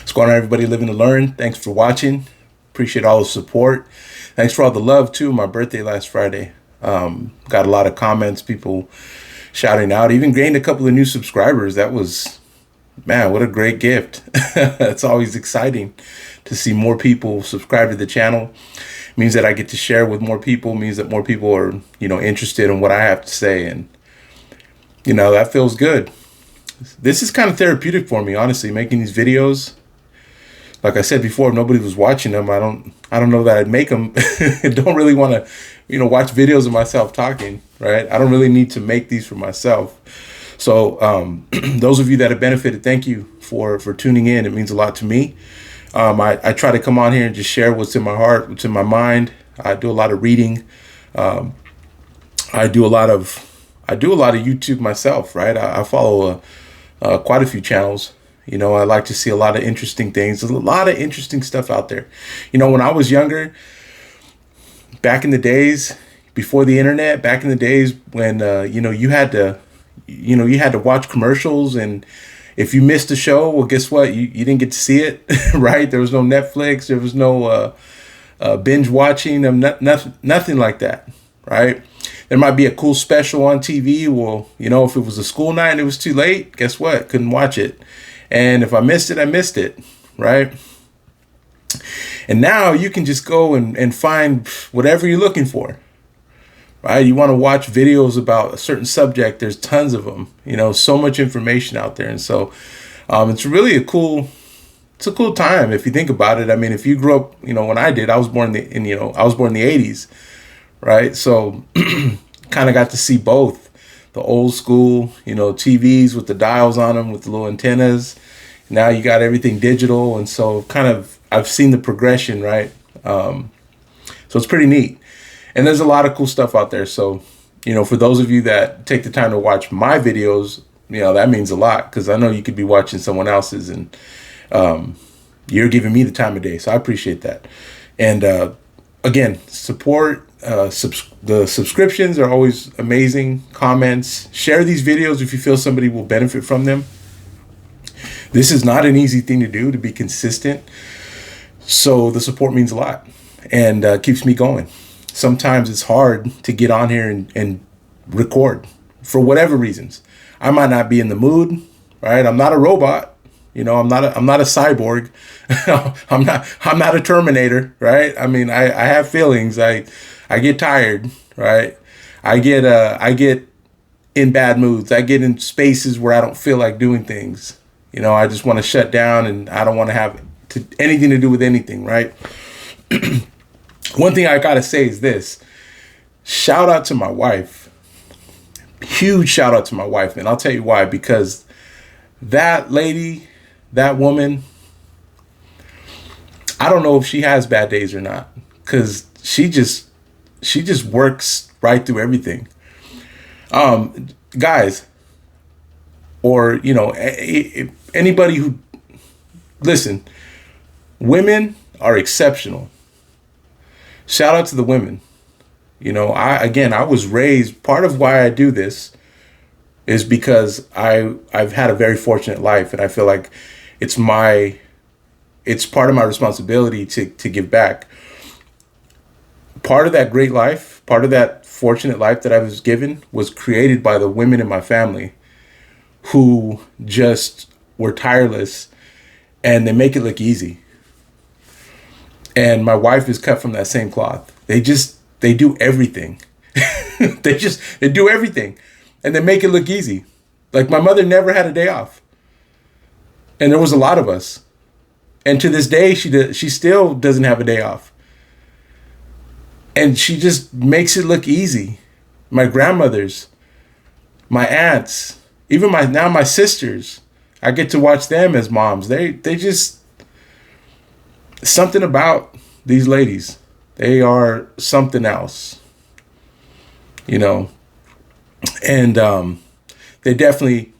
What's going on, everybody? Living to learn. Thanks for watching. Appreciate all the support. Thanks for all the love too. My birthday last Friday. Got a lot of comments, people shouting out. Even gained a couple of new subscribers. That was, man, what a great gift. It's always exciting to see more people subscribe to the channel. It means that I get to share with more people. It means that more people are, interested in what I have to say, and that feels good. This is kind of therapeutic for me, honestly, making these videos. Like I said before, if nobody was watching them, I don't know that I'd make them. I don't really want to, watch videos of myself talking, right? I don't really need to make these for myself. So those of you that have benefited, thank you for tuning in. It means a lot to me. I try to come on here and just share what's in my heart, what's in my mind. I do a lot of reading. I do a lot of YouTube myself, right? I follow quite a few channels. I like to see a lot of interesting things. There's a lot of interesting stuff out there. When I was younger, back in the days before the internet, back in the days when you had to watch commercials, and if you missed a show, well, guess what? You didn't get to see it, right? There was no Netflix, there was no binge watching, nothing like that, right? There might be a cool special on TV. Well, if it was a school night and it was too late, guess what? Couldn't watch it. And if I missed it, I missed it, right? And now you can just go and find whatever you're looking for, right? You want to watch videos about a certain subject. There's tons of them, so much information out there. And so it's really a cool time if you think about it. I mean, if you grew up, when I did, I was born in the 80s, right? So kind of got to see both. The old school, TVs with the dials on them with the little antennas. Now you got everything digital. And so I've seen the progression, right? So it's pretty neat. And there's a lot of cool stuff out there. So, for those of you that take the time to watch my videos, that means a lot, because I know you could be watching someone else's, and you're giving me the time of day. So I appreciate that. And again, support. The subscriptions are always amazing. Comments, share these videos if you feel somebody will benefit from them. This is not an easy thing to do, to be consistent. So the support means a lot, and keeps me going. Sometimes it's hard to get on here and record for whatever reasons. I might not be in the mood, right? I'm not a robot. I'm not a cyborg. I'm not a Terminator, right? I mean, I have feelings. I get tired, right? I get in bad moods. I get in spaces where I don't feel like doing things. I just want to shut down, and I don't want to have anything to do with anything, right? One thing I got to say is this. Shout out to my wife. Huge shout out to my wife. And I'll tell you why. Because that lady, that woman, I don't know if she has bad days or not. Because she just works right through everything. Guys, or, anybody who, listen, women are exceptional. Shout out to the women. I was raised, part of why I do this is because I've had a very fortunate life, and I feel like it's part of my responsibility to give back. Part of that great life, part of that fortunate life that I was given was created by the women in my family who just were tireless, and they make it look easy. And my wife is cut from that same cloth. They do everything. they do everything, and they make it look easy. Like, my mother never had a day off. And there was a lot of us. And to this day, she still doesn't have a day off. And she just makes it look easy. My grandmothers, my aunts, even my sisters, I get to watch them as moms. They just, something about these ladies. They are something else, and they're definitely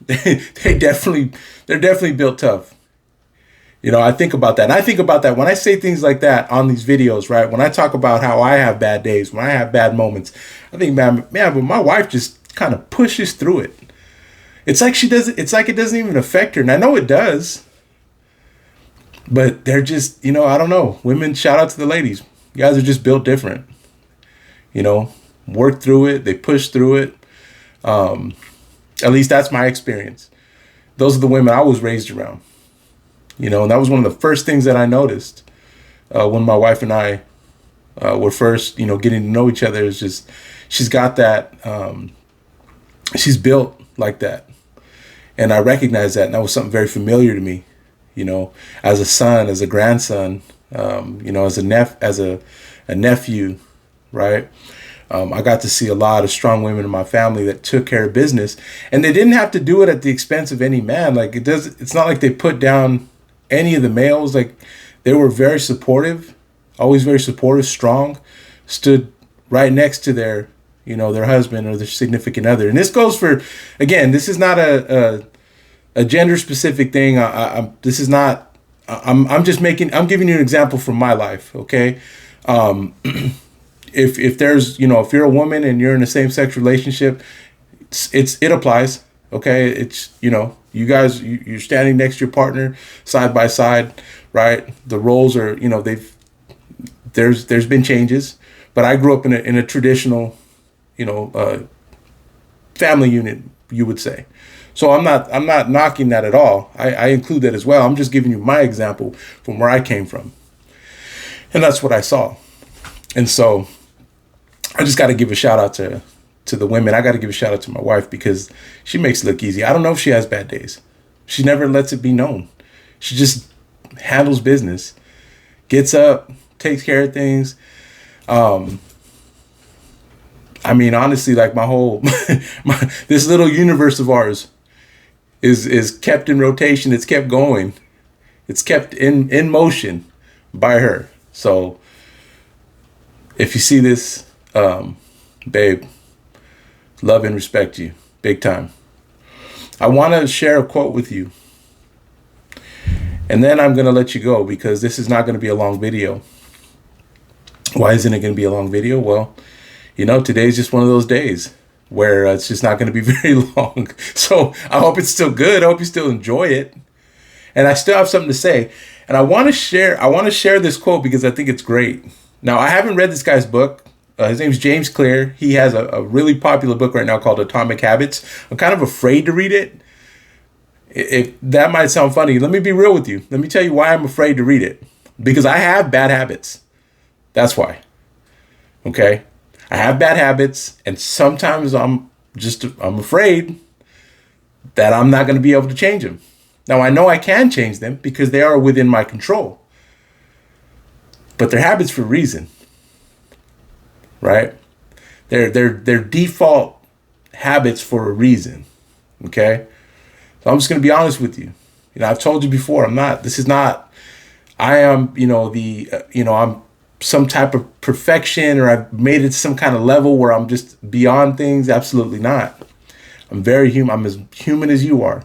built tough. I think about that. And I think about that when I say things like that on these videos, right? When I talk about how I have bad days, when I have bad moments, I think, man, but my wife just kind of pushes through it. It's like it doesn't even affect her. And I know it does. But they're just, I don't know. Women, shout out to the ladies. You guys are just built different. Work through it. They push through it. At least that's my experience. Those are the women I was raised around. And that was one of the first things that I noticed when my wife and I were first, getting to know each other. Is just, she's got that, she's built like that. And I recognized that, and that was something very familiar to me, as a son, as a grandson, as a nephew, right? I got to see a lot of strong women in my family that took care of business, and they didn't have to do it at the expense of any man. Like it's not like they put down any of the males. Like they were very supportive, always very supportive, strong, stood right next to their husband or their significant other. And this goes for, again, this is not a gender specific thing. I'm giving you an example from my life. Okay. If there's, if you're a woman and you're in a same sex relationship, it applies. Okay. It's, you guys, you're standing next to your partner side by side, right? The roles are, there's been changes, but I grew up in a traditional, family unit, you would say. So I'm not knocking that at all. I include that as well. I'm just giving you my example from where I came from. And that's what I saw. And so I just got to give a shout out to the women. I got to give a shout out to my wife because she makes it look easy. I don't know if she has bad days. She never lets it be known. She just handles business, gets up, takes care of things. Honestly, like my whole, this little universe of ours is kept in rotation. It's kept going. It's kept in motion by her. So if you see this, babe, love and respect you big time. I want to share a quote with you, and then I'm going to let you go because this is not going to be a long video. Why isn't it going to be a long video? Well, today's just one of those days where it's just not going to be very long. So I hope it's still good. I hope you still enjoy it. And I still have something to say. And I want to share this quote because I think it's great. Now, I haven't read this guy's book. His name's James Clear. He has a really popular book right now called Atomic Habits. I'm kind of afraid to read it. If that might sound funny, let me be real with you. Let me tell you why I'm afraid to read it. Because I have bad habits. That's why. Okay? I have bad habits, and sometimes I'm afraid that I'm not going to be able to change them. Now, I know I can change them because they are within my control. But they're habits for a reason. Right? They're default habits for a reason. Okay? So I'm just going to be honest with you. I've told you before, I am, I'm some type of perfection, or I've made it to some kind of level where I'm just beyond things. Absolutely not. I'm very human. I'm as human as you are.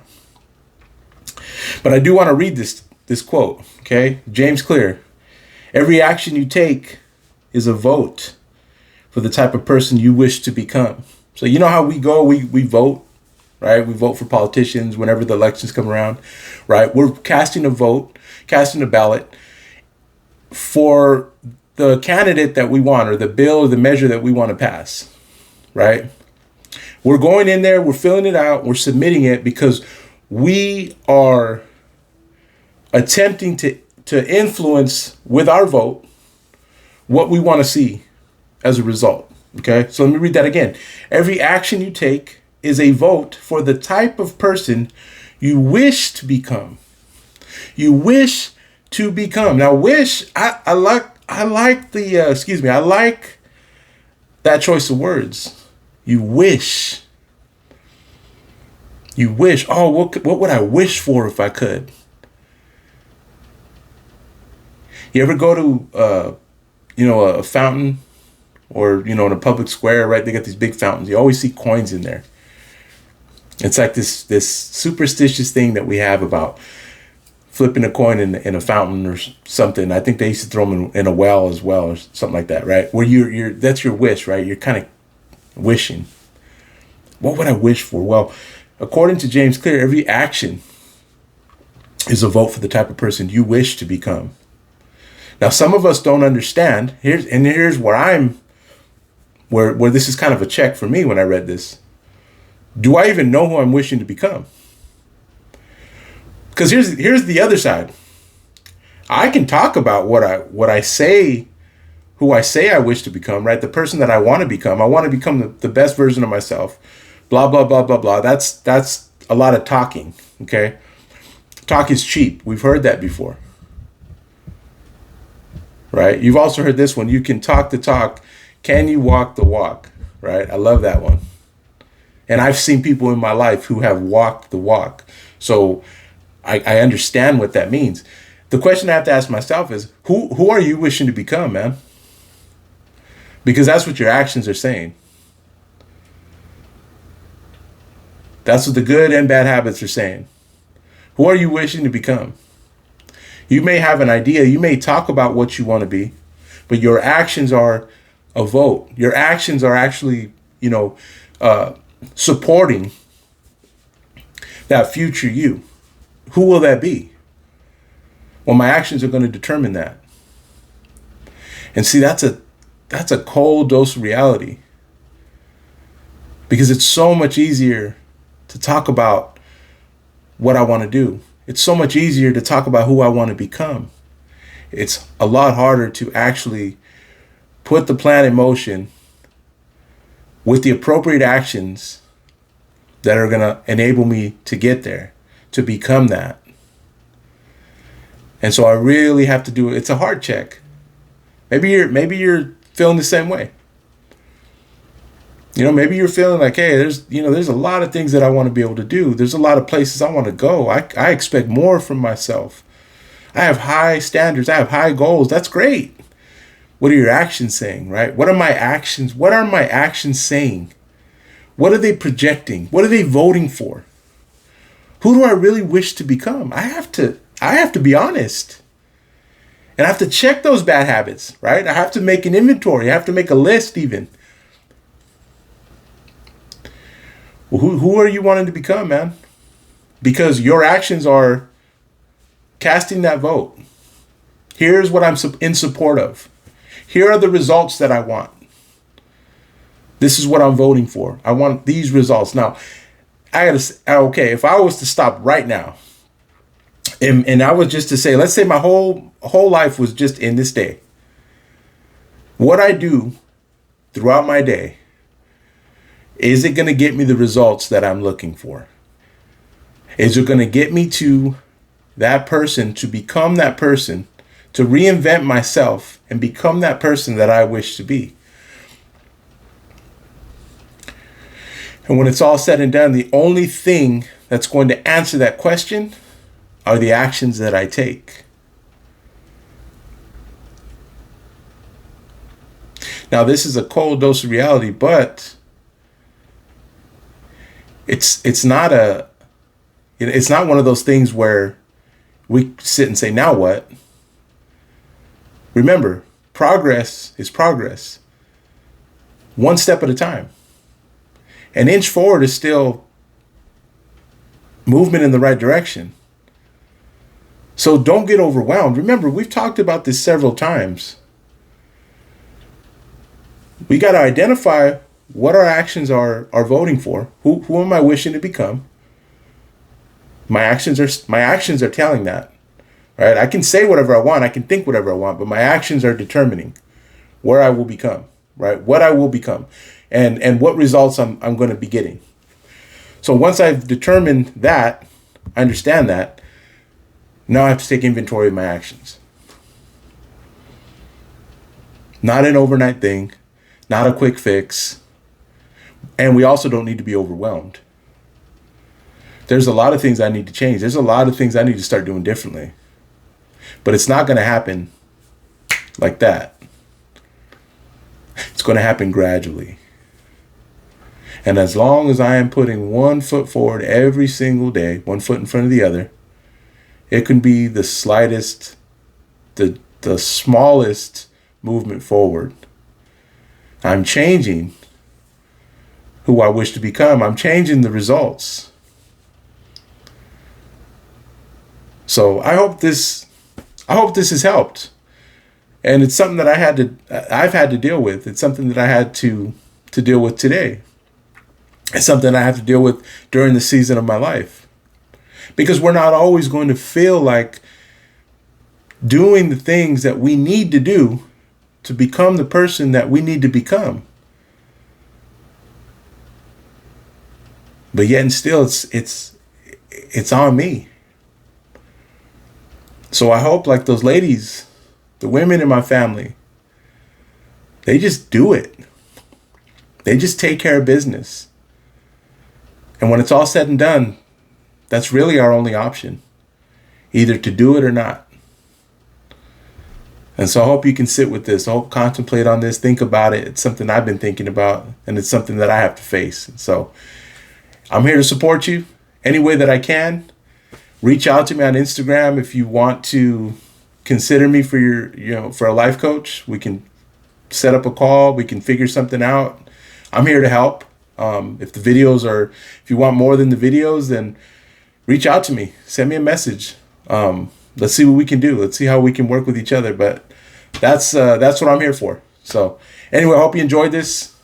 But I do want to read this quote. Okay. James Clear. Every action you take is a vote for the type of person you wish to become. So you know how we go, we vote, right? We vote for politicians whenever the elections come around, right? We're casting a ballot for the candidate that we want, or the bill or the measure that we want to pass, right? We're going in there, we're filling it out, we're submitting it because we are attempting to influence with our vote what we want to see as a result. Okay, so let me read that again. Every action you take is a vote for the type of person you wish to become. You wish to become. Now, wish, I like that choice of words. You wish. You wish. Oh, what would I wish for if I could? You ever go to, a fountain, or, in a public square, right? They got these big fountains. You always see coins in there. It's like this superstitious thing that we have about flipping a coin in a fountain or something. I think they used to throw them in a well as well, or something like that, right? Where you're that's your wish, right? You're kind of wishing. What would I wish for? Well, according to James Clear, every action is a vote for the type of person you wish to become. Now, some of us don't understand. Here's where this is kind of a check for me when I read this. Do I even know who I'm wishing to become? Because here's the other side. I can talk about what I say, who I say I wish to become, right? The person that I want to become. I want to become the best version of myself. Blah, blah, blah, blah, blah. That's a lot of talking, okay? Talk is cheap. We've heard that before, right? You've also heard this one. You can talk the talk. Can you walk the walk, right? I love that one. And I've seen people in my life who have walked the walk. So I understand what that means. The question I have to ask myself is, who are you wishing to become, man? Because that's what your actions are saying. That's what the good and bad habits are saying. Who are you wishing to become? You may have an idea. You may talk about what you want to be, but your actions are a vote. Your actions are actually, supporting that future you. Who will that be? Well, my actions are going to determine that. And see, that's a cold dose of reality. Because it's so much easier to talk about what I want to do. It's so much easier to talk about who I want to become. It's a lot harder to actually put the plan in motion with the appropriate actions that are going to enable me to get there, to become that. And so I really have to do it. It's a heart check. Maybe you're feeling the same way. Maybe you're feeling like, hey, there's a lot of things that I want to be able to do. There's a lot of places I want to go. I expect more from myself. I have high standards. I have high goals. That's great. What are your actions saying, right? What are my actions saying? What are they projecting? What are they voting for? Who do I really wish to become? I have to be honest. And I have to check those bad habits, right? I have to make an inventory. I have to make a list even. Well, who are you wanting to become, man? Because your actions are casting that vote. Here's what I'm in support of. Here are the results that I want. This is what I'm voting for. I want these results. Now, if I was to stop right now, and I was just to say, let's say my whole life was just in this day. What I do throughout my day, is it going to get me the results that I'm looking for? Is it going to get me to that person, to become that person, to reinvent myself and become that person that I wish to be? And when it's all said and done, the only thing that's going to answer that question are the actions that I take. Now, this is a cold dose of reality, but it's not one of those things where we sit and say, now what? Remember, progress is progress. One step at a time. An inch forward is still movement in the right direction. So don't get overwhelmed. Remember, we've talked about this several times. We got to identify what our actions are voting for. Who am I wishing to become? My actions are telling that. Right? I can say whatever I want, I can think whatever I want, but my actions are determining where I will become, right? What I will become and what results I'm going to be getting. So once I've determined that, I understand that, now I have to take inventory of my actions. Not an overnight thing, not a quick fix. And we also don't need to be overwhelmed. There's a lot of things I need to change. There's a lot of things I need to start doing differently. But it's not going to happen like that. It's going to happen gradually. And as long as I am putting one foot forward every single day, one foot in front of the other, it can be the slightest, the smallest movement forward. I'm changing who I wish to become. I'm changing the results. So I hope this has helped. And it's something that I've had to deal with. It's something that I had to deal with today. It's something I have to deal with during the season of my life. Because we're not always going to feel like doing the things that we need to do to become the person that we need to become. But yet and still it's on me. So I hope, like those ladies, the women in my family, they just do it. They just take care of business. And when it's all said and done, that's really our only option, either to do it or not. And so I hope you can sit with this. I hope contemplate on this, think about it. It's something I've been thinking about, and it's something that I have to face. So I'm here to support you any way that I can. Reach out to me on Instagram if you want to consider me for for a life coach. We can set up a call. We can figure something out. I'm here to help. If you want more than the videos, then reach out to me. Send me a message. Let's see what we can do. Let's see how we can work with each other. But that's what I'm here for. So anyway, I hope you enjoyed this,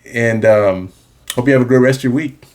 and hope you have a great rest of your week.